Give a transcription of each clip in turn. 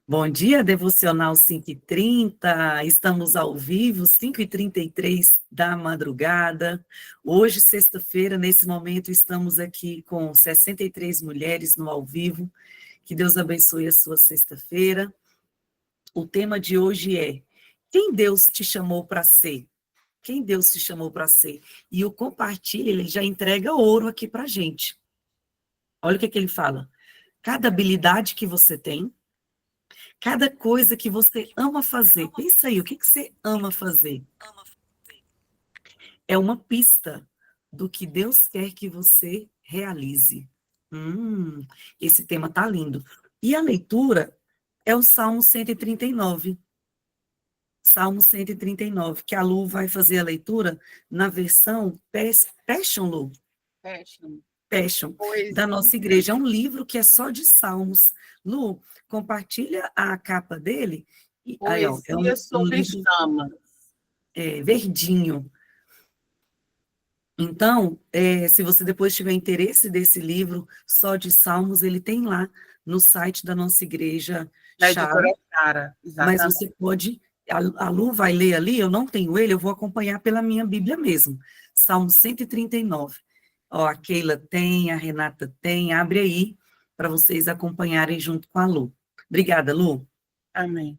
Bom dia, Devocional 5h30, estamos ao vivo, 5h33 da madrugada. Hoje, sexta-feira, nesse momento, estamos aqui com 63 mulheres no ao vivo. Que Deus abençoe a sua sexta-feira. O tema de hoje é: quem Deus te chamou para ser? Quem Deus te chamou para ser? E o Compartilha, ele já entrega ouro aqui para a gente. Olha o que ele fala. Cada habilidade que você tem, cada coisa que você ama fazer. Pensa aí, o que você ama fazer? É uma pista do que Deus quer que você realize. Esse tema tá lindo. E a leitura é o Salmo 139. Salmo 139, que a Lu vai fazer a leitura na versão Passion, Lu. Passion, da nossa igreja. É um livro que é só de salmos. Lu, compartilha a capa dele. Aí, ó, é um livro verdinho. Então, se você depois tiver interesse desse livro, só de salmos, ele tem lá no site da nossa igreja. Da editora Cara, exatamente. Mas você pode... A Lu vai ler ali, eu não tenho ele, eu vou acompanhar pela minha Bíblia mesmo. Salmo 139. Ó, a Keila tem, a Renata tem, abre aí para vocês acompanharem junto com a Lu. Obrigada, Lu. Amém.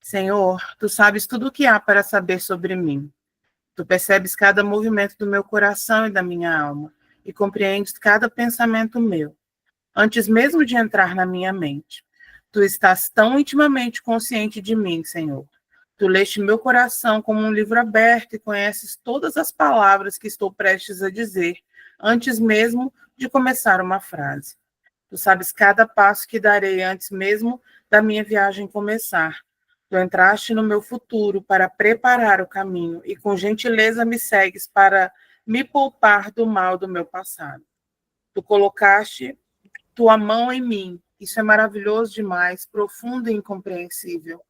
Senhor, Tu sabes tudo o que há para saber sobre mim. Tu percebes cada movimento do meu coração e da minha alma, e compreendes cada pensamento meu, antes mesmo de entrar na minha mente. Tu estás tão intimamente consciente de mim, Senhor. Tu leste meu coração como um livro aberto e conheces todas as palavras que estou prestes a dizer, antes mesmo de começar uma frase. Tu sabes cada passo que darei antes mesmo da minha viagem começar. Tu entraste no meu futuro para preparar o caminho e com gentileza me segues para me poupar do mal do meu passado. Tu colocaste tua mão em mim. Isso é maravilhoso demais, profundo e incompreensível.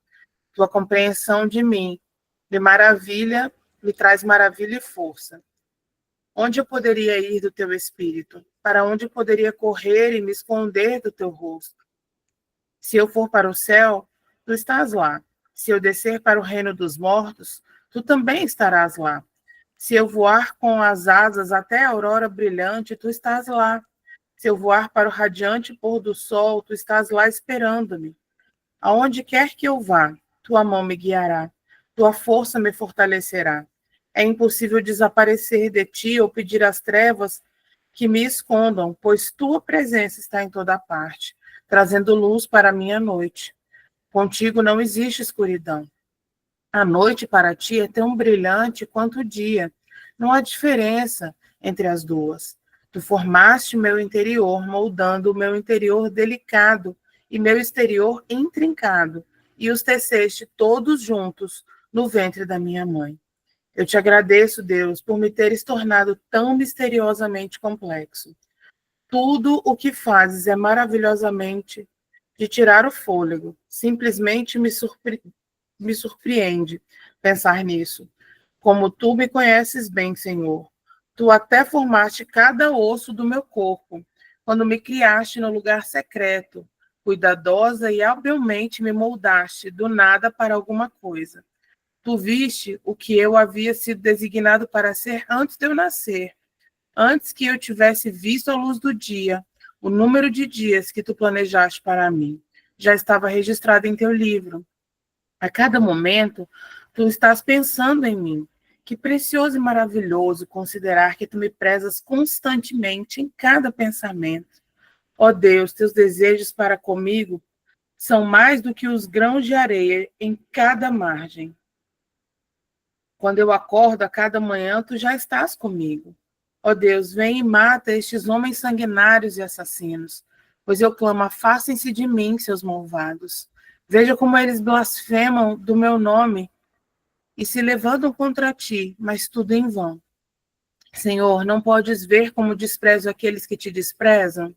Tua compreensão de mim me traz maravilha e força. Onde eu poderia ir do teu espírito? Para onde eu poderia correr e me esconder do teu rosto? Se eu for para o céu, tu estás lá. Se eu descer para o reino dos mortos, tu também estarás lá. Se eu voar com as asas até a aurora brilhante, tu estás lá. Se eu voar para o radiante pôr do sol, tu estás lá esperando-me. Aonde quer que eu vá, tua mão me guiará, tua força me fortalecerá. É impossível desaparecer de ti ou pedir às trevas que me escondam, pois tua presença está em toda parte, trazendo luz para a minha noite. Contigo não existe escuridão. A noite para ti é tão brilhante quanto o dia. Não há diferença entre as duas. Tu formaste meu interior, moldando o meu interior delicado e meu exterior intrincado, e os teceste todos juntos no ventre da minha mãe. Eu te agradeço, Deus, por me teres tornado tão misteriosamente complexo. Tudo o que fazes é maravilhosamente de tirar o fôlego. Simplesmente me surpreende pensar nisso. Como tu me conheces bem, Senhor. Tu até formaste cada osso do meu corpo, quando me criaste no lugar secreto. Cuidadosa e habilmente me moldaste do nada para alguma coisa. Tu viste o que eu havia sido designado para ser antes de eu nascer. Antes que eu tivesse visto a luz do dia, o número de dias que tu planejaste para mim já estava registrado em teu livro. A cada momento, tu estás pensando em mim. Que precioso e maravilhoso considerar que tu me prezas constantemente em cada pensamento. Ó Deus, teus desejos para comigo são mais do que os grãos de areia em cada margem. Quando eu acordo a cada manhã, tu já estás comigo. Ó Deus, vem e mata estes homens sanguinários e assassinos, pois eu clamo, afastem-se de mim, seus malvados. Veja como eles blasfemam do meu nome e se levantam contra ti, mas tudo em vão. Senhor, não podes ver como desprezo aqueles que te desprezam?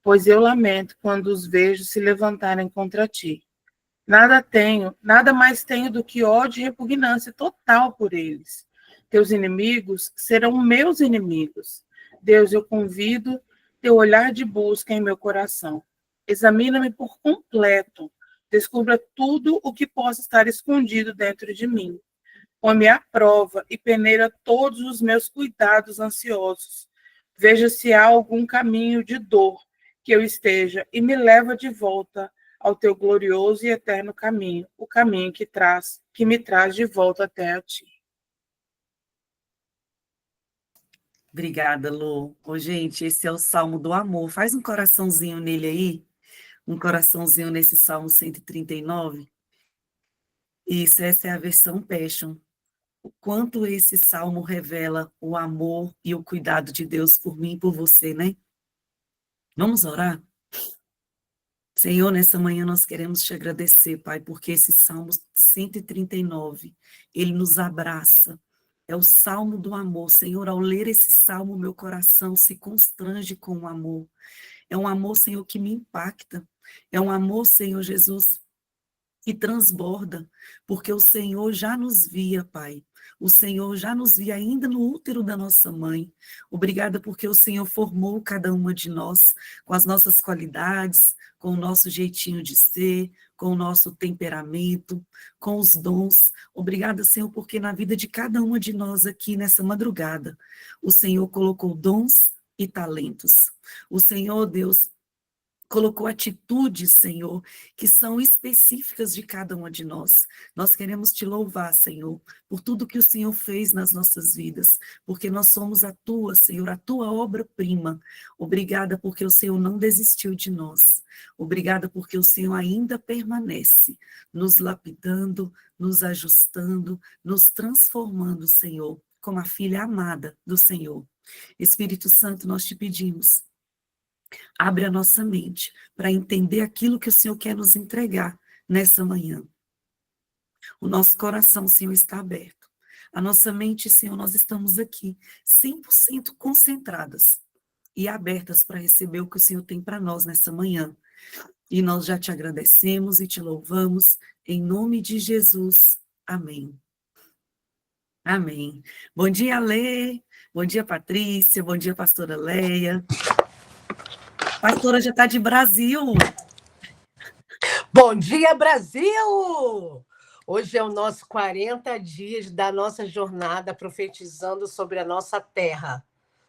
Pois eu lamento quando os vejo se levantarem contra ti. Nada mais tenho do que ódio e repugnância total por eles. Teus inimigos serão meus inimigos. Deus, eu convido teu olhar de busca em meu coração. Examina-me por completo. Descubra tudo o que possa estar escondido dentro de mim. Põe-me à prova e peneira todos os meus cuidados ansiosos. Veja se há algum caminho de dor que eu esteja e me leva de volta ao teu glorioso e eterno caminho, o caminho que me traz de volta até a ti. Obrigada, Lô. Ô, gente, esse é o Salmo do Amor. Faz um coraçãozinho nele aí, um coraçãozinho nesse Salmo 139. Isso, essa é a versão Passion. O quanto esse salmo revela o amor e o cuidado de Deus por mim e por você, né? Vamos orar? Senhor, nessa manhã nós queremos te agradecer, Pai, porque esse Salmo 139, ele nos abraça. É o Salmo do amor. Senhor, ao ler esse Salmo, meu coração se constrange com o amor. É um amor, Senhor, que me impacta. É um amor, Senhor Jesus, que transborda, porque o Senhor já nos via, Pai. O Senhor já nos via ainda no útero da nossa mãe. Obrigada porque o Senhor formou cada uma de nós com as nossas qualidades, com o nosso jeitinho de ser, com o nosso temperamento, com os dons. Obrigada, Senhor, porque na vida de cada uma de nós aqui nessa madrugada, o Senhor colocou dons e talentos. O Senhor, Deus, colocou atitudes, Senhor, que são específicas de cada uma de nós. Nós queremos te louvar, Senhor, por tudo que o Senhor fez nas nossas vidas, porque nós somos a tua, Senhor, a tua obra-prima. Obrigada porque o Senhor não desistiu de nós. Obrigada porque o Senhor ainda permanece, nos lapidando, nos ajustando, nos transformando, Senhor, como a filha amada do Senhor. Espírito Santo, nós te pedimos, abre a nossa mente para entender aquilo que o Senhor quer nos entregar nessa manhã. O nosso coração, Senhor, está aberto. A nossa mente, Senhor, nós estamos aqui 100% concentradas e abertas para receber o que o Senhor tem para nós nessa manhã. E nós já te agradecemos e te louvamos em nome de Jesus. Amém. Amém. Bom dia, Lê. Bom dia, Patrícia. Bom dia, pastora Leia. Pastora já está de Brasil. Bom dia, Brasil! Hoje é o nosso 40 dias da nossa jornada profetizando sobre a nossa terra.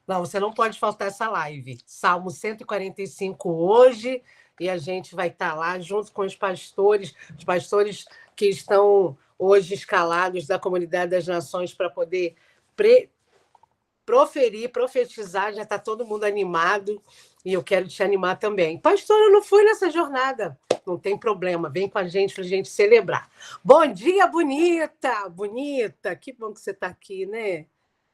Não, você não pode faltar essa live. Salmo 145 hoje, e a gente vai estar lá junto com os pastores que estão hoje escalados da Comunidade das Nações para poder profetizar, já está todo mundo animado, e eu quero te animar também. Pastor, eu não fui nessa jornada. Não tem problema, vem com a gente para a gente celebrar. Bom dia, bonita! Bonita, que bom que você está aqui, né?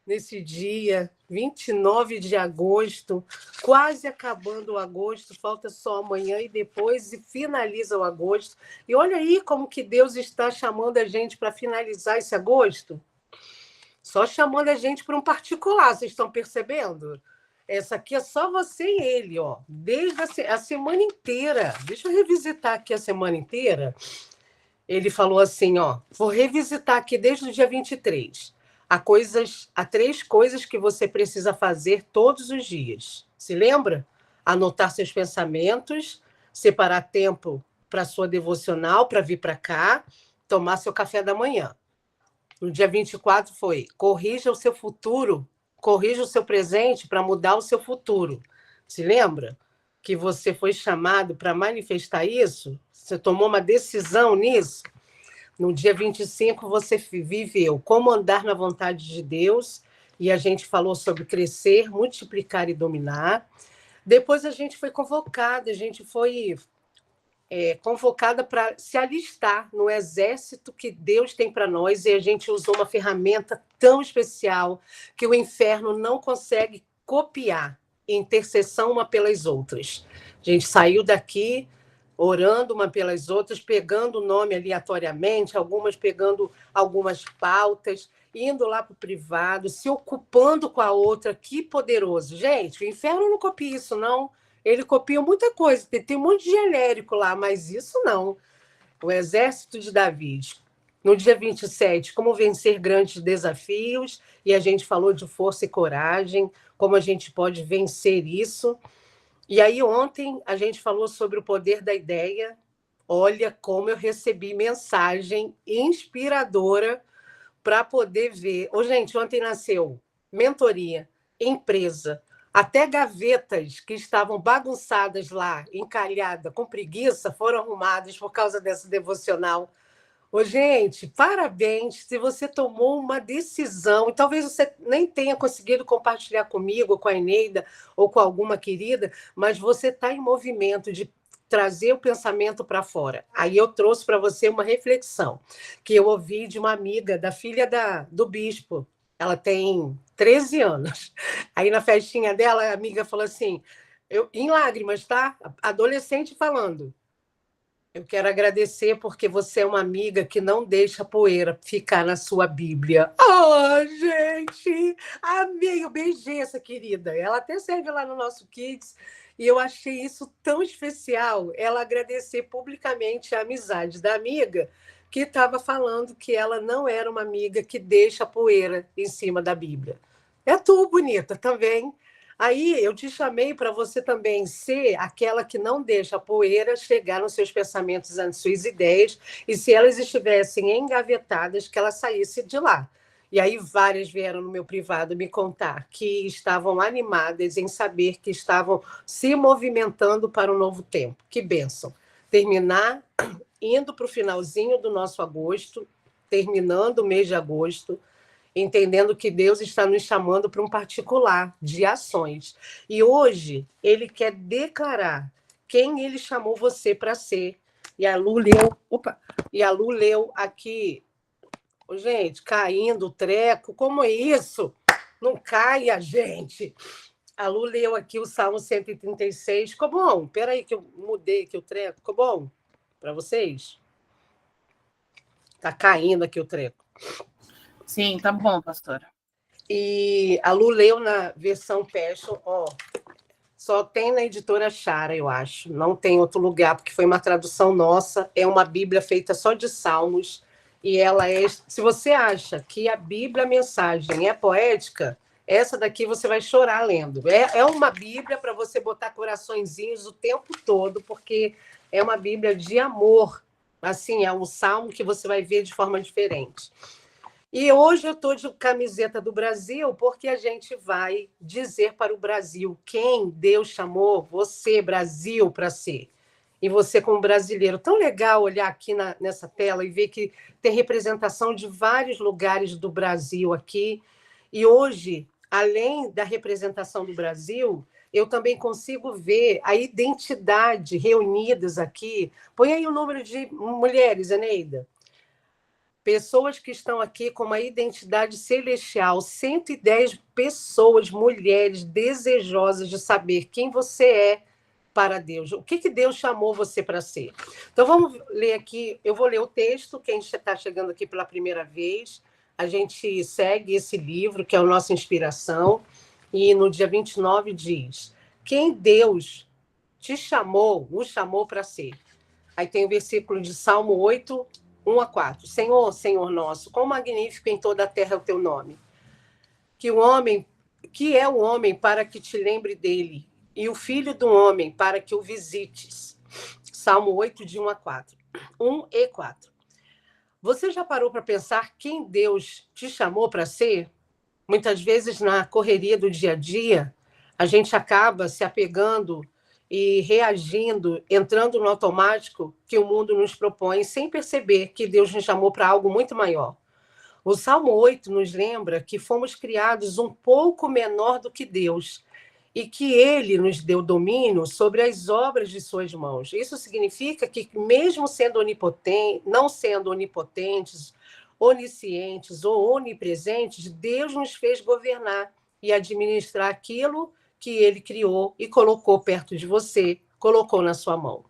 Nesse dia, 29 de agosto, quase acabando o agosto, falta só amanhã e depois e finaliza o agosto. E olha aí como que Deus está chamando a gente para finalizar esse agosto. Só chamando a gente para um particular, vocês estão percebendo? Essa aqui é só você e ele, ó, desde a semana inteira. Deixa eu revisitar aqui a semana inteira. Ele falou assim, ó, vou revisitar aqui desde o dia 23. Há 3 coisas que você precisa fazer todos os dias. Se lembra? Anotar seus pensamentos, separar tempo para sua devocional, para vir para cá, tomar seu café da manhã. No dia 24 foi, corrija o seu futuro, corrija o seu presente para mudar o seu futuro. Se lembra que você foi chamado para manifestar isso? Você tomou uma decisão nisso? No dia 25 você viveu como andar na vontade de Deus, e a gente falou sobre crescer, multiplicar e dominar. Depois a gente foi convocada, convocada para se alistar no exército que Deus tem para nós, e a gente usou uma ferramenta tão especial que o inferno não consegue copiar, intercessão uma pelas outras. A gente saiu daqui orando uma pelas outras, pegando o nome aleatoriamente, algumas pegando algumas pautas, indo lá para o privado, se ocupando com a outra. Que poderoso. Gente, o inferno não copia isso, não. Ele copia muita coisa, tem um monte de genérico lá, mas isso não. O exército de Davi. No dia 27, como vencer grandes desafios, e a gente falou de força e coragem, como a gente pode vencer isso. E aí ontem a gente falou sobre o poder da ideia, Olha como eu recebi mensagem inspiradora para poder ver. Ô, gente, ontem nasceu mentoria, empresa, até gavetas que estavam bagunçadas lá, encalhadas, com preguiça, foram arrumadas por causa dessa devocional. Ô, gente, parabéns se você tomou uma decisão, e talvez você nem tenha conseguido compartilhar comigo, com a Eneida, ou com alguma querida, mas você está em movimento de trazer o pensamento para fora. Aí eu trouxe para você uma reflexão que eu ouvi de uma amiga, da filha do bispo. Ela tem 13 anos. Aí na festinha dela, a amiga falou assim, em lágrimas, tá? Adolescente falando. Eu quero agradecer porque você é uma amiga que não deixa a poeira ficar na sua Bíblia. Oh, gente! Amei, eu beijei essa querida. Ela até serve lá no nosso Kids. E eu achei isso tão especial, ela agradecer publicamente a amizade da amiga que estava falando que ela não era uma amiga que deixa a poeira em cima da Bíblia. É tu, bonita, também. Aí eu te chamei para você também ser aquela que não deixa a poeira chegar nos seus pensamentos, nas suas ideias, e se elas estivessem engavetadas, que ela saísse de lá. E aí várias vieram no meu privado me contar que estavam animadas em saber que estavam se movimentando para um novo tempo. Que bênção! Terminar indo para o finalzinho do nosso agosto, terminando o mês de agosto, entendendo que Deus está nos chamando para um particular de ações. E hoje ele quer declarar quem ele chamou você para ser. E a Lu leu aqui, gente, caindo o treco, como é isso? Não caia, gente. A Lu leu aqui o Salmo 136. Ficou bom? Espera aí que eu mudei aqui o treco. Ficou bom para vocês? Está caindo aqui o treco. Sim, tá bom, pastora. E a Lu leu na versão Passion, ó, só tem na editora Chara, eu acho. Não tem outro lugar, porque foi uma tradução nossa. É uma Bíblia feita só de salmos. E ela é. Se você acha que a Bíblia, a mensagem é poética, essa daqui você vai chorar lendo. É uma Bíblia para você botar coraçõezinhos o tempo todo, porque é uma Bíblia de amor. Assim, é um salmo que você vai ver de forma diferente. E hoje eu estou de camiseta do Brasil, porque a gente vai dizer para o Brasil quem Deus chamou você, Brasil, para ser. E você, como brasileiro, tão legal olhar aqui nessa tela e ver que tem representação de vários lugares do Brasil aqui. E hoje, além da representação do Brasil, eu também consigo ver a identidade reunidas aqui. Põe aí o número de mulheres, Eneida. Pessoas que estão aqui com uma identidade celestial, 110 pessoas, mulheres desejosas de saber quem você é para Deus. O que Deus chamou você para ser? Então, vamos ler aqui. Eu vou ler o texto, quem está chegando aqui pela primeira vez. A gente segue esse livro, que é a nossa inspiração, e no dia 29 diz: quem Deus te chamou, o chamou para ser. Aí tem o versículo de Salmo 8, 1-4. Senhor, Senhor nosso, quão magnífico em toda a terra é o teu nome. Que é o homem para que te lembre dele, e o filho do homem para que o visites. Salmo 8, de 1-4. 1 e 4. Você já parou para pensar quem Deus te chamou para ser? Muitas vezes, na correria do dia a dia, a gente acaba se apegando e reagindo, entrando no automático que o mundo nos propõe, sem perceber que Deus nos chamou para algo muito maior. O Salmo 8 nos lembra que fomos criados um pouco menor do que Deus e que Ele nos deu domínio sobre as obras de suas mãos. Isso significa que, mesmo sendo não sendo onipotentes, oniscientes ou onipresentes, Deus nos fez governar e administrar aquilo que ele criou e colocou perto de você, colocou na sua mão.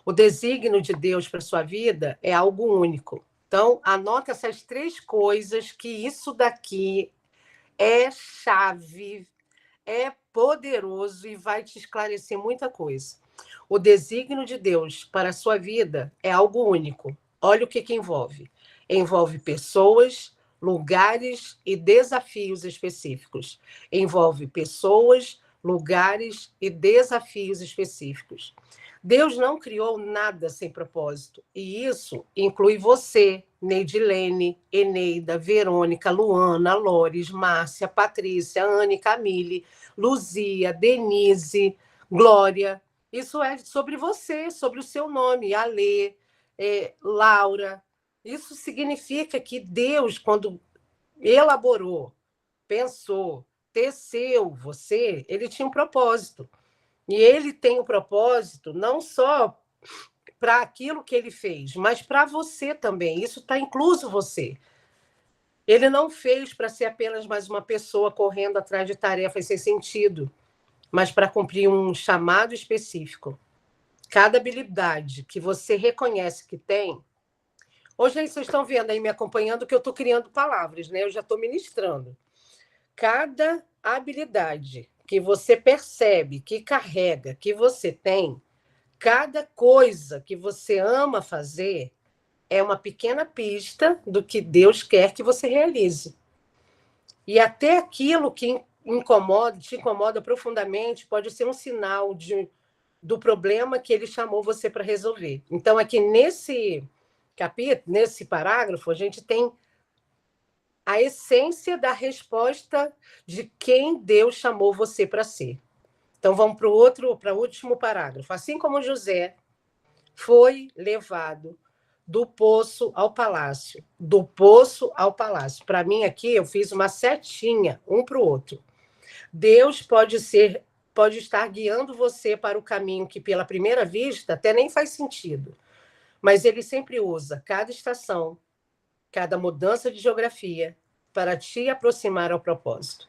O desígnio de Deus para a sua vida é algo único. Então, anota essas 3 coisas, que isso daqui é chave, é poderoso e vai te esclarecer muita coisa. O desígnio de Deus para a sua vida é algo único. Olha o que envolve. Envolve pessoas, lugares e desafios específicos. Envolve pessoas, lugares e desafios específicos. Deus não criou nada sem propósito. E isso inclui você, Neidilene, Eneida, Verônica, Luana, Lores, Márcia, Patrícia, Anne, Camille, Luzia, Denise, Glória. Isso é sobre você, sobre o seu nome, Alê, Laura. Isso significa que Deus, quando elaborou, pensou, teceu você, ele tinha um propósito. E ele tem um propósito não só para aquilo que ele fez, mas para você também. Isso está incluso você. Ele não fez para ser apenas mais uma pessoa correndo atrás de tarefas sem sentido, mas para cumprir um chamado específico. Cada habilidade que você reconhece que tem. Hoje vocês estão vendo aí, me acompanhando, que eu estou criando palavras, né? Eu já estou ministrando. Cada habilidade que você percebe, que carrega, que você tem, cada coisa que você ama fazer é uma pequena pista do que Deus quer que você realize. E até aquilo que te incomoda profundamente, pode ser um sinal do problema que ele chamou você para resolver. Então, aqui nesse capítulo, nesse parágrafo, a gente tem a essência da resposta de quem Deus chamou você para ser. Então, vamos para o último parágrafo. Assim como José foi levado do poço ao palácio, do poço ao palácio. Para mim, aqui, eu fiz uma setinha, um para o outro. Deus pode estar guiando você para o caminho que, pela primeira vista, até nem faz sentido. Mas ele sempre usa cada estação, cada mudança de geografia, para te aproximar ao propósito.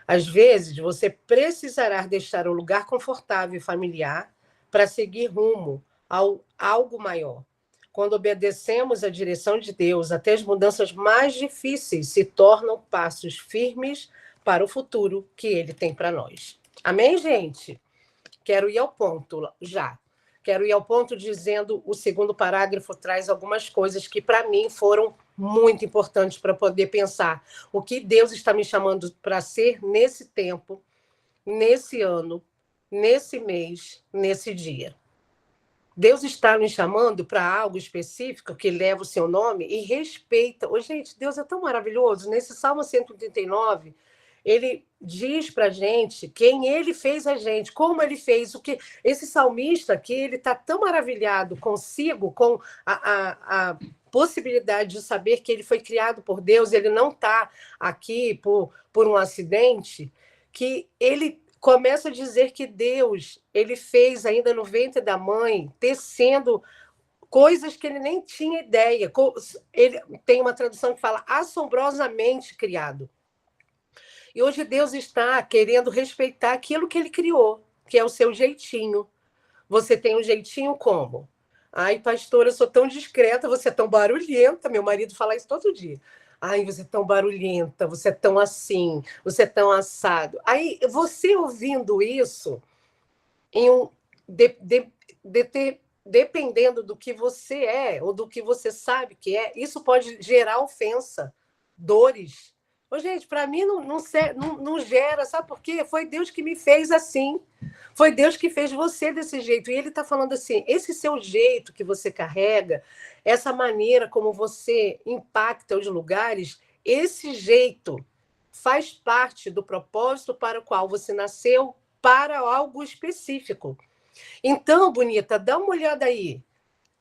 Às vezes, você precisará deixar um lugar confortável e familiar para seguir rumo ao algo maior. Quando obedecemos a direção de Deus, até as mudanças mais difíceis se tornam passos firmes para o futuro que Ele tem para nós. Amém, gente? Quero ir ao ponto já. Quero ir ao ponto dizendo, o segundo parágrafo traz algumas coisas que, para mim, foram muito importantes para poder pensar o que Deus está me chamando para ser nesse tempo, nesse ano, nesse mês, nesse dia. Deus está me chamando para algo específico que leva o seu nome e respeita. Oh, gente, Deus é tão maravilhoso. Nesse Salmo 139, ele diz para a gente quem ele fez a gente, como ele fez, o que esse salmista aqui, ele está tão maravilhado consigo, com a possibilidade de saber que ele foi criado por Deus, ele não está aqui por um acidente, que ele começa a dizer que Deus, ele fez ainda no ventre da mãe, tecendo coisas que ele nem tinha ideia. Ele tem uma tradução que fala assombrosamente criado. E hoje Deus está querendo respeitar aquilo que ele criou, que é o seu jeitinho. Você tem um jeitinho como? Ai, pastora, eu sou tão discreta, você é tão barulhenta. Meu marido fala isso todo dia. Ai, você é tão barulhenta, você é tão assim, você é tão assado. Aí, você ouvindo isso, dependendo do que você é, ou do que você sabe que é, isso pode gerar ofensa, dores. Ô, gente, para mim não gera, sabe por quê? Foi Deus que me fez assim. Foi Deus que fez você desse jeito. E ele está falando assim, esse seu jeito que você carrega, essa maneira como você impacta os lugares, esse jeito faz parte do propósito para o qual você nasceu, para algo específico. Então, bonita, dá uma olhada aí.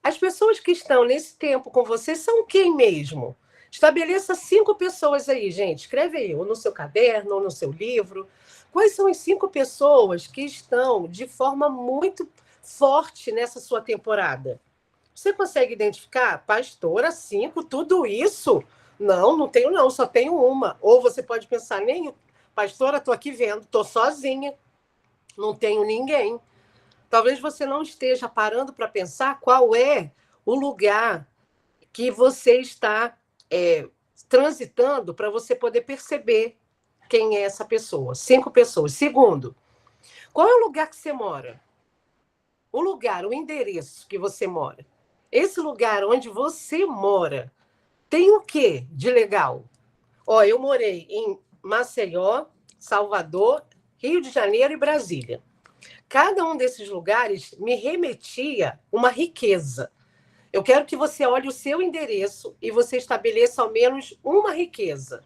As pessoas que estão nesse tempo com você são quem mesmo? Estabeleça 5 pessoas aí, gente. Escreve aí, ou no seu caderno, ou no seu livro. Quais são as 5 pessoas que estão de forma muito forte nessa sua temporada? Você consegue identificar? Pastora, 5, tudo isso? Não tenho não, só tenho uma. Ou você pode pensar, nem pastora, estou aqui vendo, estou sozinha, não tenho ninguém. Talvez você não esteja parando para pensar qual é o lugar que você está transitando para você poder perceber quem é essa pessoa. 5 pessoas. Segundo, qual é o lugar que você mora? O lugar, o endereço que você mora. Esse lugar onde você mora tem o quê de legal? Eu morei em Maceió, Salvador, Rio de Janeiro e Brasília. Cada um desses lugares me remetia uma riqueza. Eu quero que você olhe o seu endereço e você estabeleça ao menos uma riqueza.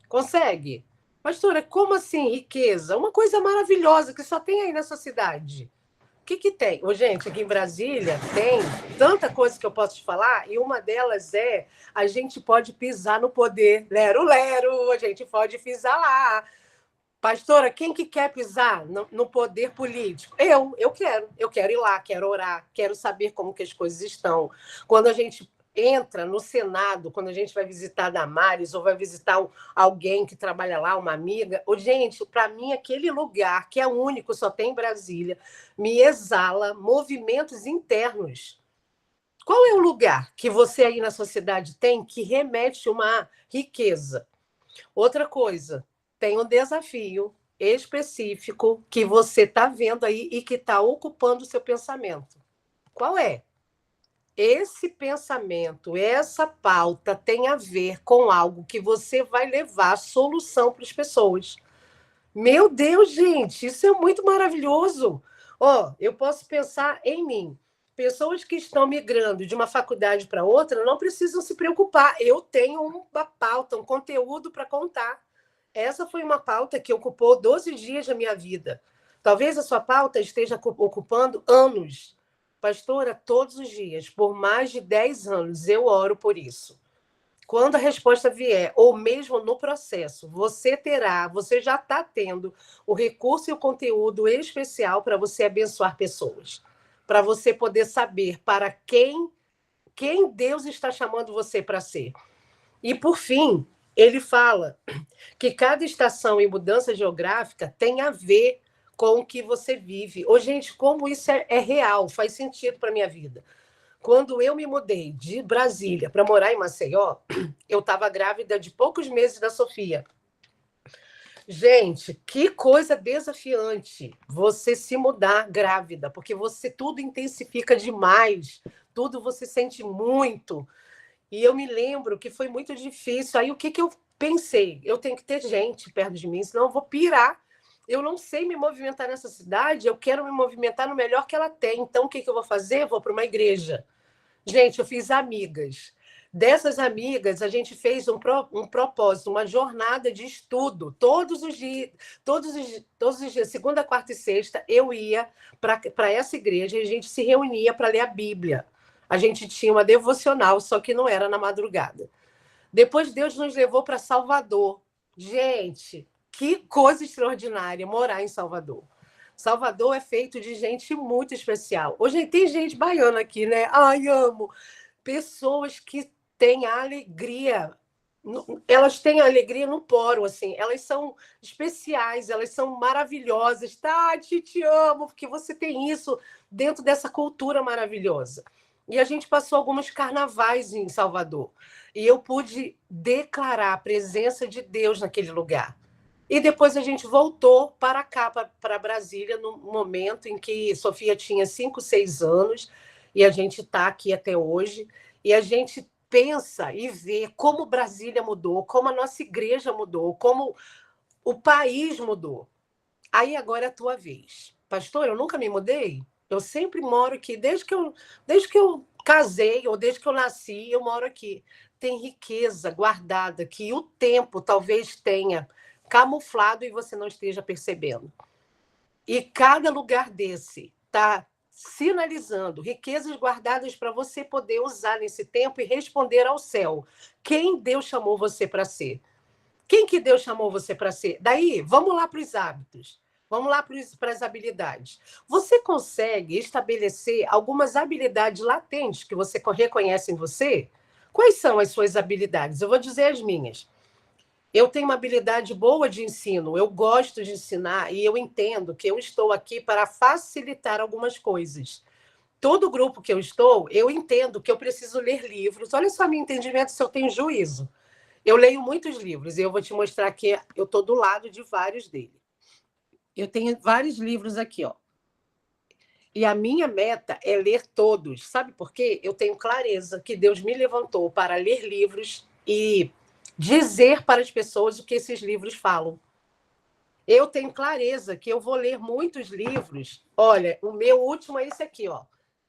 Consegue? Pastora, como assim riqueza? Uma coisa maravilhosa que só tem aí nessa cidade. O que tem? Ô, gente, aqui em Brasília tem tanta coisa que eu posso te falar, e uma delas é a gente pode pisar no poder. Lero, lero, a gente pode pisar lá. Pastora, quem que quer pisar no poder político? Eu quero ir lá, quero orar, quero saber como que as coisas estão. Quando a gente entra no Senado, quando a gente vai visitar a Damares ou vai visitar alguém que trabalha lá, uma amiga, gente, para mim aquele lugar que é único, só tem em Brasília, me exala movimentos internos. Qual é o lugar que você aí na sociedade tem que remete uma riqueza? Outra coisa, tem um desafio específico que você está vendo aí e que está ocupando o seu pensamento. Qual é? Esse pensamento, essa pauta tem a ver com algo que você vai levar solução para as pessoas. Meu Deus, gente, isso é muito maravilhoso. Eu posso pensar em mim. Pessoas que estão migrando de uma faculdade para outra não precisam se preocupar. Eu tenho uma pauta, um conteúdo para contar. Essa foi uma pauta que ocupou 12 dias da minha vida. Talvez a sua pauta esteja ocupando anos. Pastora, todos os dias, por mais de 10 anos, eu oro por isso. Quando a resposta vier, ou mesmo no processo, você já está tendo o recurso e o conteúdo especial para você abençoar pessoas. Para você poder saber para quem Deus está chamando você para ser. E, por fim, ele fala que cada estação e mudança geográfica tem a ver com o que você vive. Gente, como isso é real, faz sentido para a minha vida. Quando eu me mudei de Brasília para morar em Maceió, eu estava grávida de poucos meses da Sofia. Gente, que coisa desafiante você se mudar grávida, porque tudo intensifica demais, tudo você sente muito. E eu me lembro que foi muito difícil. Aí o que eu pensei? Eu tenho que ter gente perto de mim, senão eu vou pirar. Eu não sei me movimentar nessa cidade, eu quero me movimentar no melhor que ela tem. Então, o que eu vou fazer? Eu vou para uma igreja. Gente, eu fiz amigas. Dessas amigas, a gente fez um propósito, uma jornada de estudo. Todos os dias, segunda, quarta e sexta, eu ia para essa igreja e a gente se reunia para ler a Bíblia. A gente tinha uma devocional, só que não era na madrugada. Depois Deus nos levou para Salvador. Gente, que coisa extraordinária morar em Salvador. Salvador é feito de gente muito especial. Hoje tem gente baiana aqui, né? Ai, amo. Pessoas que têm alegria. Elas têm alegria no poro, assim. Elas são especiais, elas são maravilhosas. Tati, te amo, porque você tem isso dentro dessa cultura maravilhosa. E a gente passou alguns carnavais em Salvador. E eu pude declarar a presença de Deus naquele lugar. E depois a gente voltou para cá, para Brasília, no momento em que Sofia tinha 5, 6 anos, e a gente está aqui até hoje, e a gente pensa e vê como Brasília mudou, como a nossa igreja mudou, como o país mudou. Aí agora é a tua vez. Pastor, eu nunca me mudei? Eu sempre moro aqui, desde que eu casei, ou desde que eu nasci, eu moro aqui. Tem riqueza guardada que o tempo talvez tenha camuflado e você não esteja percebendo. E cada lugar desse está sinalizando riquezas guardadas para você poder usar nesse tempo e responder ao céu. Quem Deus chamou você para ser? Quem que Deus chamou você para ser? Daí, vamos lá para os hábitos. Vamos lá para as habilidades. Você consegue estabelecer algumas habilidades latentes que você reconhece em você? Quais são as suas habilidades? Eu vou dizer as minhas. Eu tenho uma habilidade boa de ensino, eu gosto de ensinar e eu entendo que eu estou aqui para facilitar algumas coisas. Todo grupo que eu estou, eu entendo que eu preciso ler livros. Olha só meu entendimento se eu tenho juízo. Eu leio muitos livros e eu vou te mostrar que eu estou do lado de vários deles. Eu tenho vários livros aqui, ó. E a minha meta é ler todos. Sabe por quê? Eu tenho clareza que Deus me levantou para ler livros e dizer para as pessoas o que esses livros falam. Eu tenho clareza que eu vou ler muitos livros. Olha, o meu último é esse aqui, ó,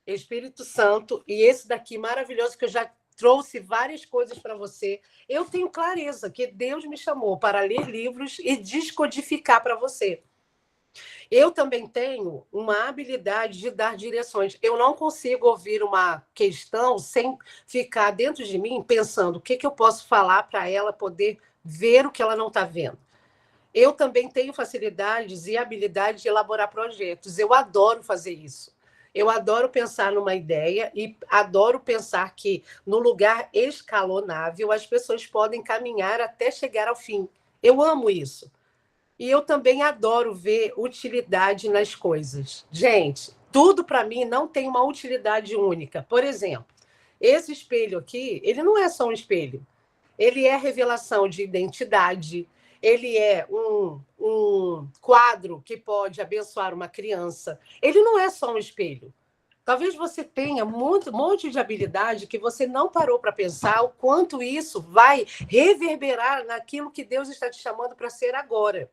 Espírito Santo, e esse daqui maravilhoso que eu já trouxe várias coisas para você. Eu tenho clareza que Deus me chamou para ler livros e descodificar para você. Eu também tenho uma habilidade de dar direções. Eu não consigo ouvir uma questão sem ficar dentro de mim pensando o que eu posso falar para ela poder ver o que ela não está vendo. Eu também tenho facilidades e habilidade de elaborar projetos. Eu adoro fazer isso. Eu adoro pensar numa ideia e adoro pensar que, no lugar escalonável, as pessoas podem caminhar até chegar ao fim. Eu amo isso. E eu também adoro ver utilidade nas coisas. Gente, tudo para mim não tem uma utilidade única. Por exemplo, esse espelho aqui, ele não é só um espelho. Ele é revelação de identidade, ele é um quadro que pode abençoar uma criança. Ele não é só um espelho. Talvez você tenha um monte de habilidade que você não parou para pensar o quanto isso vai reverberar naquilo que Deus está te chamando para ser agora.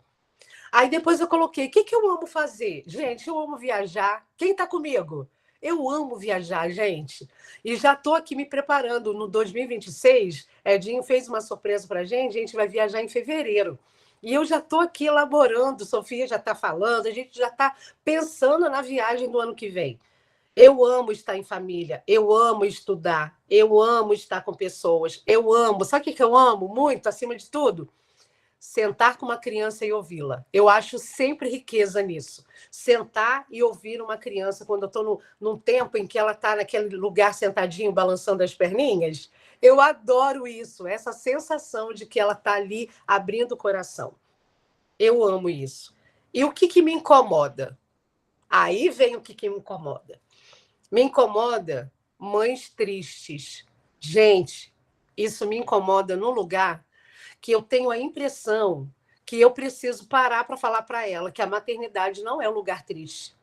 Aí depois eu coloquei, o que eu amo fazer? Gente, eu amo viajar. Quem está comigo? Eu amo viajar, gente. E já estou aqui me preparando. No 2026, Edinho fez uma surpresa para a gente vai viajar em fevereiro. E eu já estou aqui elaborando, Sofia já está falando, a gente já está pensando na viagem do ano que vem. Eu amo estar em família, eu amo estudar, eu amo estar com pessoas, eu amo. Sabe o que eu amo muito, acima de tudo? Sentar com uma criança e ouvi-la. Eu acho sempre riqueza nisso. Sentar e ouvir uma criança quando eu estou num tempo em que ela está naquele lugar sentadinho, balançando as perninhas. Eu adoro isso, essa sensação de que ela está ali abrindo o coração. Eu amo isso. E o que me incomoda? Aí vem o que me incomoda. Me incomoda mães tristes. Gente, isso me incomoda num lugar que eu tenho a impressão que eu preciso parar para falar para ela que a maternidade não é um lugar triste.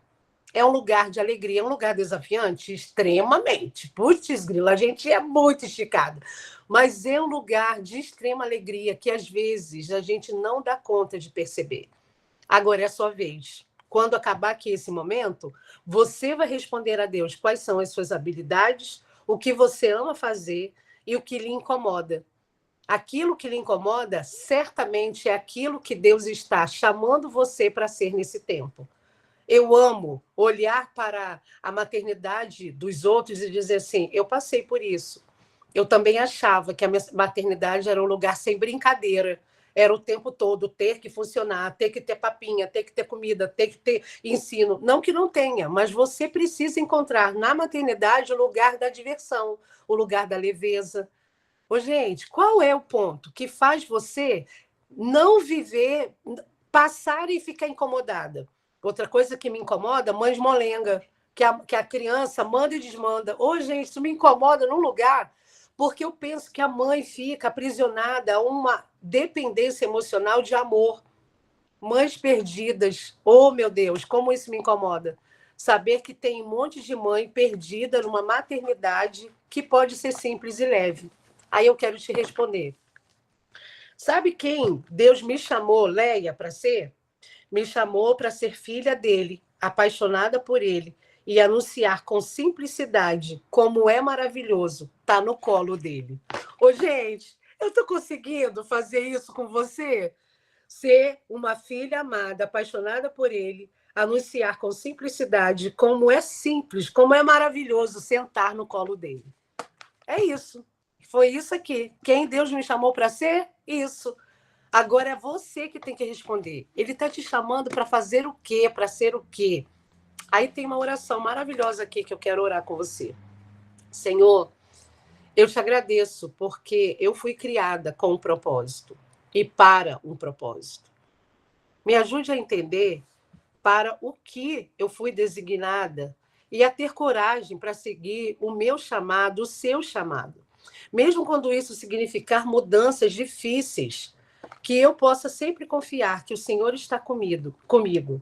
É um lugar de alegria, é um lugar desafiante, extremamente. Putz, grila, a gente é muito esticada. Mas é um lugar de extrema alegria que, às vezes, a gente não dá conta de perceber. Agora é a sua vez. Quando acabar aqui esse momento, você vai responder a Deus quais são as suas habilidades, o que você ama fazer e o que lhe incomoda. Aquilo que lhe incomoda, certamente é aquilo que Deus está chamando você para ser nesse tempo. Eu amo olhar para a maternidade dos outros e dizer assim, eu passei por isso. Eu também achava que a maternidade era um lugar sem brincadeira. Era o tempo todo ter que funcionar, ter que ter papinha, ter que ter comida, ter que ter ensino. Não que não tenha, mas você precisa encontrar na maternidade o lugar da diversão, o lugar da leveza. Ô, gente, qual é o ponto que faz você não viver, passar e ficar incomodada? Outra coisa que me incomoda, mães molenga, que a criança manda e desmanda. Ô, gente, isso me incomoda num lugar, porque eu penso que a mãe fica aprisionada a uma dependência emocional de amor. Mães perdidas. Oh, meu Deus, como isso me incomoda. Saber que tem um monte de mãe perdida numa maternidade que pode ser simples e leve. Aí eu quero te responder. Sabe quem Deus me chamou, Leia, para ser? Me chamou para ser filha dele, apaixonada por ele, e anunciar com simplicidade como é maravilhoso estar no colo dele. Ô, gente, eu estou conseguindo fazer isso com você? Ser uma filha amada, apaixonada por ele, anunciar com simplicidade como é simples, como é maravilhoso sentar no colo dele. É isso. Foi isso aqui. Quem Deus me chamou para ser? Isso. Agora é você que tem que responder. Ele está te chamando para fazer o quê? Para ser o quê? Aí tem uma oração maravilhosa aqui que eu quero orar com você. Senhor, eu te agradeço porque eu fui criada com um propósito e para um propósito. Me ajude a entender para o que eu fui designada e a ter coragem para seguir o meu chamado, o seu chamado. Mesmo quando isso significar mudanças difíceis, que eu possa sempre confiar que o Senhor está comigo,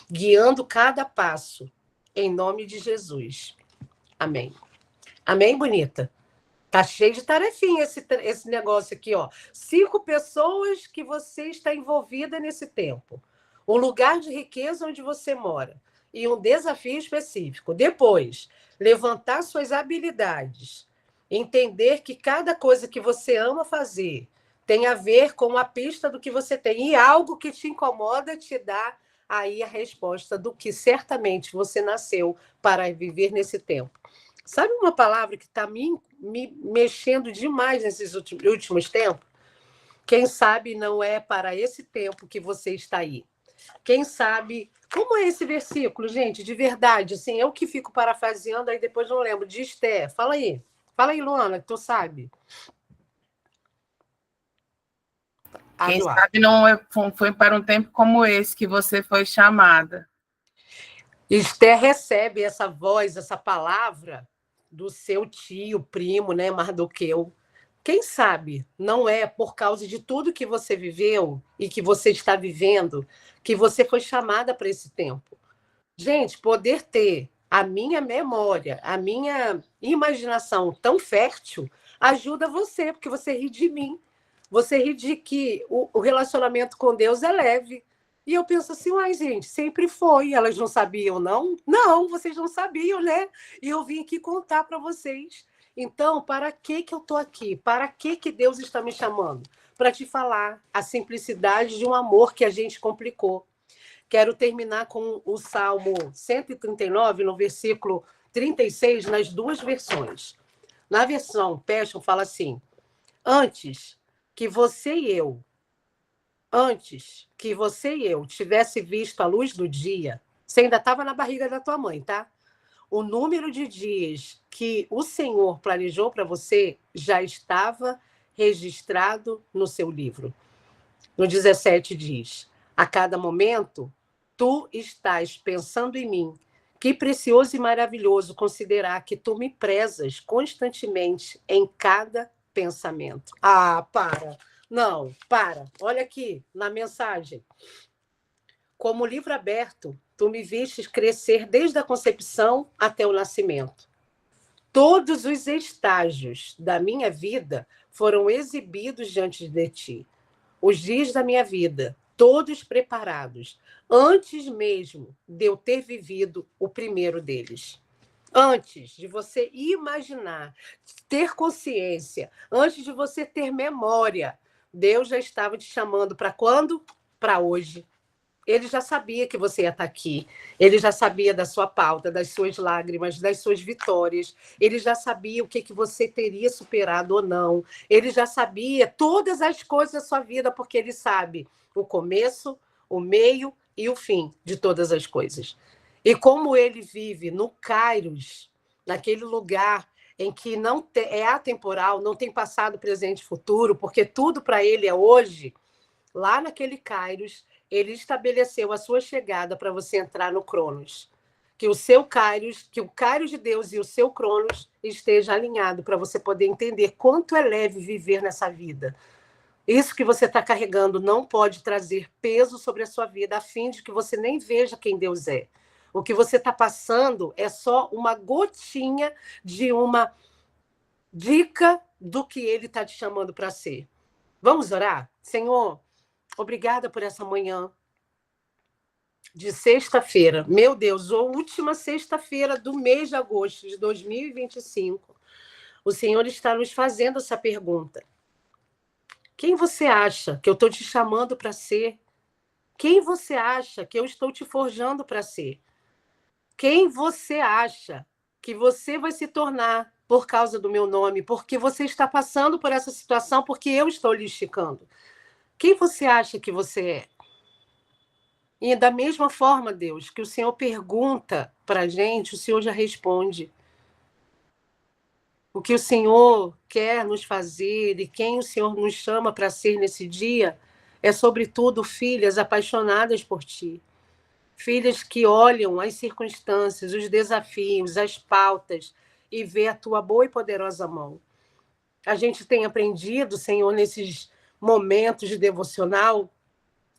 guiando cada passo, em nome de Jesus. Amém. Amém, bonita? Tá cheio de tarefinha esse negócio aqui, ó. 5 pessoas que você está envolvida nesse tempo. O lugar de riqueza onde você mora e um desafio específico. Depois, levantar suas habilidades, entender que cada coisa que você ama fazer tem a ver com a pista do que você tem e algo que te incomoda te dá aí a resposta do que certamente você nasceu para viver nesse tempo. Sabe uma palavra que está me mexendo demais nesses últimos tempos? Quem sabe não é para esse tempo que você está aí. Quem sabe... Como é esse versículo, gente? De verdade, assim, eu que fico parafraseando, aí depois não lembro. De Esther. Fala aí. Fala aí, Luana, que tu sabe. Quem sabe não foi para um tempo como esse que você foi chamada. Esther recebe essa voz, essa palavra do seu tio, primo, né, Mardoqueu. Quem sabe não é por causa de tudo que você viveu e que você está vivendo que você foi chamada para esse tempo. Gente, poder ter a minha memória, a minha imaginação tão fértil ajuda você, porque você ri de mim. Você ri de que o relacionamento com Deus é leve. E eu penso assim, uai, gente, sempre foi. Elas não sabiam, não? Não, vocês não sabiam, né? E eu vim aqui contar para vocês. Então, para que eu estou aqui? Para que Deus está me chamando? Para te falar a simplicidade de um amor que a gente complicou. Quero terminar com o Salmo 139, no versículo 36, nas duas versões. Na versão Passion, fala assim: antes que você e eu tivesse visto a luz do dia, você ainda estava na barriga da tua mãe, tá? O número de dias que o Senhor planejou para você já estava registrado no seu livro. No 17 diz: a cada momento, tu estás pensando em mim. Que precioso e maravilhoso considerar que tu me prezas constantemente em cada pensamento. Ah, para. Não, para. Olha aqui na mensagem. Como livro aberto, tu me vistes crescer desde a concepção até o nascimento. Todos os estágios da minha vida foram exibidos diante de ti. Os dias da minha vida, todos preparados, antes mesmo de eu ter vivido o primeiro deles. Antes de você imaginar, ter consciência, antes de você ter memória, Deus já estava te chamando para quando? Para hoje. Ele já sabia que você ia estar aqui. Ele já sabia da sua pauta, das suas lágrimas, das suas vitórias. Ele já sabia o que você teria superado ou não. Ele já sabia todas as coisas da sua vida, porque ele sabe o começo, o meio e o fim de todas as coisas. E como ele vive no Kairos, naquele lugar em que não é atemporal, não tem passado, presente e futuro, porque tudo para ele é hoje, lá naquele Kairos, ele estabeleceu a sua chegada para você entrar no Cronos. Que o seu Kairos, que o Kairos de Deus e o seu Cronos esteja alinhado para você poder entender quanto é leve viver nessa vida. Isso que você está carregando não pode trazer peso sobre a sua vida, a fim de que você nem veja quem Deus é. O que você está passando é só uma gotinha de uma dica do que ele está te chamando para ser. Vamos orar? Senhor, obrigada por essa manhã de sexta-feira. Meu Deus, a última sexta-feira do mês de agosto de 2025. O Senhor está nos fazendo essa pergunta. Quem você acha que eu estou te chamando para ser? Quem você acha que eu estou te forjando para ser? Quem você acha que você vai se tornar por causa do meu nome? Porque você está passando por essa situação, porque eu estou lhe esticando. Quem você acha que você é? E da mesma forma, Deus, que o Senhor pergunta para a gente, o Senhor já responde. O que o Senhor quer nos fazer e quem o Senhor nos chama para ser nesse dia é, sobretudo, filhas apaixonadas por Ti. Filhas que olham as circunstâncias, os desafios, as pautas e vê a Tua boa e poderosa mão. A gente tem aprendido, Senhor, nesses momentos de devocional,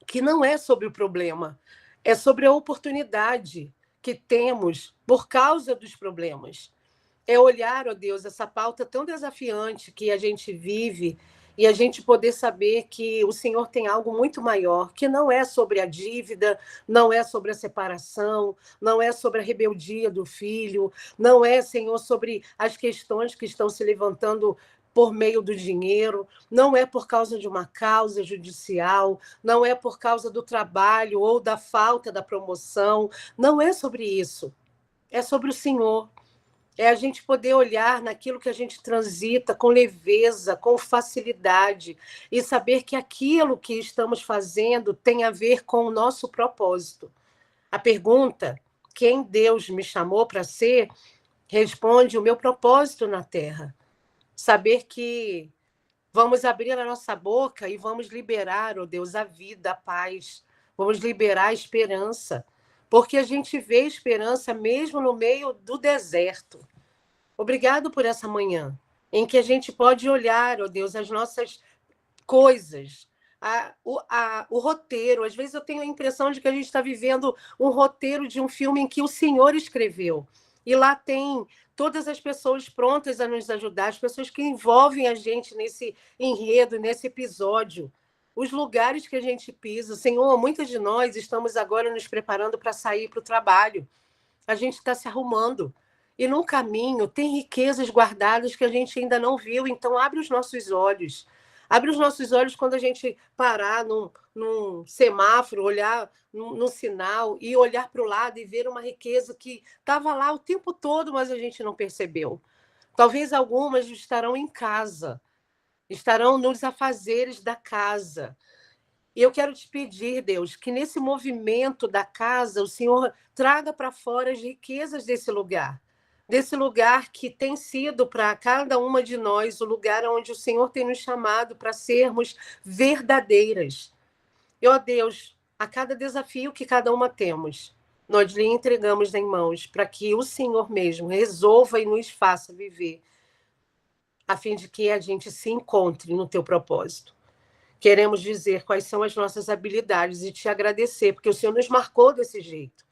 que não é sobre o problema, é sobre a oportunidade que temos por causa dos problemas. É olhar, ó Deus, essa pauta tão desafiante que a gente vive e a gente poder saber que o Senhor tem algo muito maior, que não é sobre a dívida, não é sobre a separação, não é sobre a rebeldia do filho, não é, Senhor, sobre as questões que estão se levantando por meio do dinheiro, não é por causa de uma causa judicial, não é por causa do trabalho ou da falta da promoção, não é sobre isso. É sobre o Senhor. É a gente poder olhar naquilo que a gente transita com leveza, com facilidade, e saber que aquilo que estamos fazendo tem a ver com o nosso propósito. A pergunta, quem Deus me chamou para ser, responde o meu propósito na Terra. Saber que vamos abrir a nossa boca e vamos liberar, ó Deus, a vida, a paz. Vamos liberar a esperança. Porque a gente vê esperança mesmo no meio do deserto. Obrigado por essa manhã, em que a gente pode olhar, ó Deus, as nossas coisas, o roteiro. Às vezes eu tenho a impressão de que a gente está vivendo um roteiro de um filme em que o Senhor escreveu. E lá tem todas as pessoas prontas a nos ajudar, as pessoas que envolvem a gente nesse enredo, nesse episódio. Os lugares que a gente pisa. Senhor, muitas de nós estamos agora nos preparando para sair para o trabalho. A gente está se arrumando. E no caminho tem riquezas guardadas que a gente ainda não viu. Então, abre os nossos olhos. Abre os nossos olhos quando a gente parar num semáforo, olhar num sinal e olhar para o lado e ver uma riqueza que estava lá o tempo todo, mas a gente não percebeu. Talvez algumas estarão em casa, estarão nos afazeres da casa. E eu quero te pedir, Deus, que nesse movimento da casa, o Senhor traga para fora as riquezas desse lugar que tem sido para cada uma de nós o lugar onde o Senhor tem nos chamado para sermos verdadeiras. E, ó Deus, a cada desafio que cada uma temos, nós lhe entregamos em mãos para que o Senhor mesmo resolva e nos faça viver, a fim de que a gente se encontre no teu propósito. Queremos dizer quais são as nossas habilidades e te agradecer, porque o Senhor nos marcou desse jeito.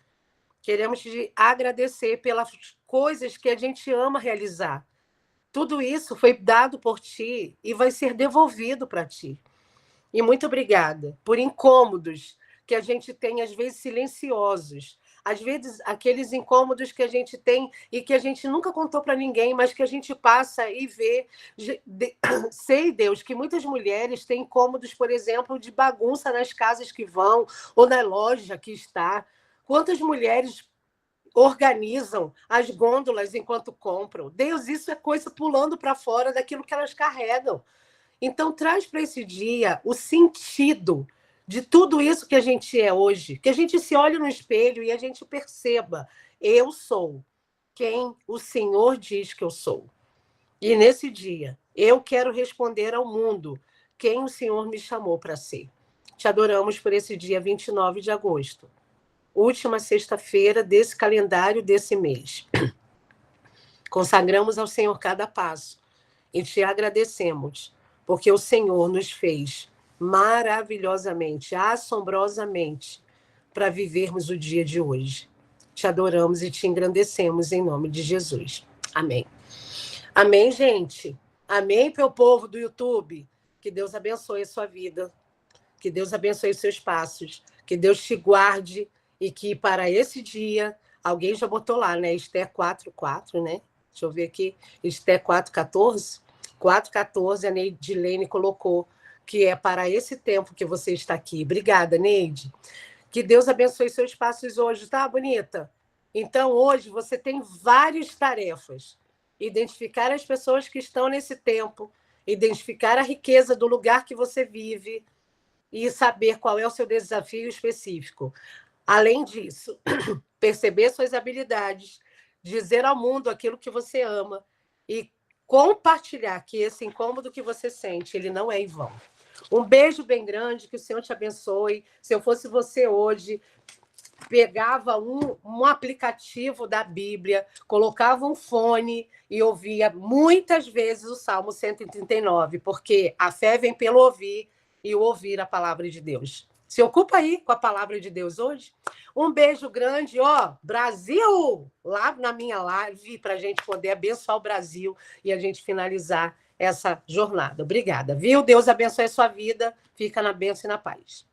Queremos te agradecer pelas coisas que a gente ama realizar. Tudo isso foi dado por ti e vai ser devolvido para ti. E muito obrigada por incômodos que a gente tem, às vezes, silenciosos. Às vezes, aqueles incômodos que a gente tem e que a gente nunca contou para ninguém, mas que a gente passa e vê. Sei, Deus, que muitas mulheres têm incômodos, por exemplo, de bagunça nas casas que vão ou na loja que está. Quantas mulheres organizam as gôndolas enquanto compram? Deus, isso é coisa pulando para fora daquilo que elas carregam. Então, traz para esse dia o sentido de tudo isso que a gente é hoje. Que a gente se olhe no espelho e a gente perceba, eu sou quem o Senhor diz que eu sou. E nesse dia, eu quero responder ao mundo quem o Senhor me chamou para ser. Te adoramos por esse dia 29 de agosto. Última sexta-feira desse calendário desse mês. Consagramos ao Senhor cada passo e te agradecemos, porque o Senhor nos fez maravilhosamente, assombrosamente, para vivermos o dia de hoje. Te adoramos e te engrandecemos em nome de Jesus. Amém. Amém, gente. Amém, meu povo do YouTube. Que Deus abençoe a sua vida. Que Deus abençoe os seus passos. Que Deus te guarde. E que para esse dia, alguém já botou lá, né? Esther 4:4, né? Deixa eu ver aqui. Esther 4:14. 4:14, a Neidilene colocou que é para esse tempo que você está aqui. Obrigada, Neide. Que Deus abençoe seus passos hoje, tá, bonita? Então, hoje você tem várias tarefas. Identificar as pessoas que estão nesse tempo, identificar a riqueza do lugar que você vive e saber qual é o seu desafio específico. Além disso, perceber suas habilidades, dizer ao mundo aquilo que você ama e compartilhar que esse incômodo que você sente, ele não é em vão. Um beijo bem grande, que o Senhor te abençoe. Se eu fosse você hoje, pegava um aplicativo da Bíblia, colocava um fone e ouvia muitas vezes o Salmo 139, porque a fé vem pelo ouvir e o ouvir a palavra de Deus. Se ocupa aí com a palavra de Deus hoje. Um beijo grande, ó, Brasil, lá na minha live, para a gente poder abençoar o Brasil e a gente finalizar essa jornada. Obrigada, viu? Deus abençoe a sua vida. Fica na bênção e na paz.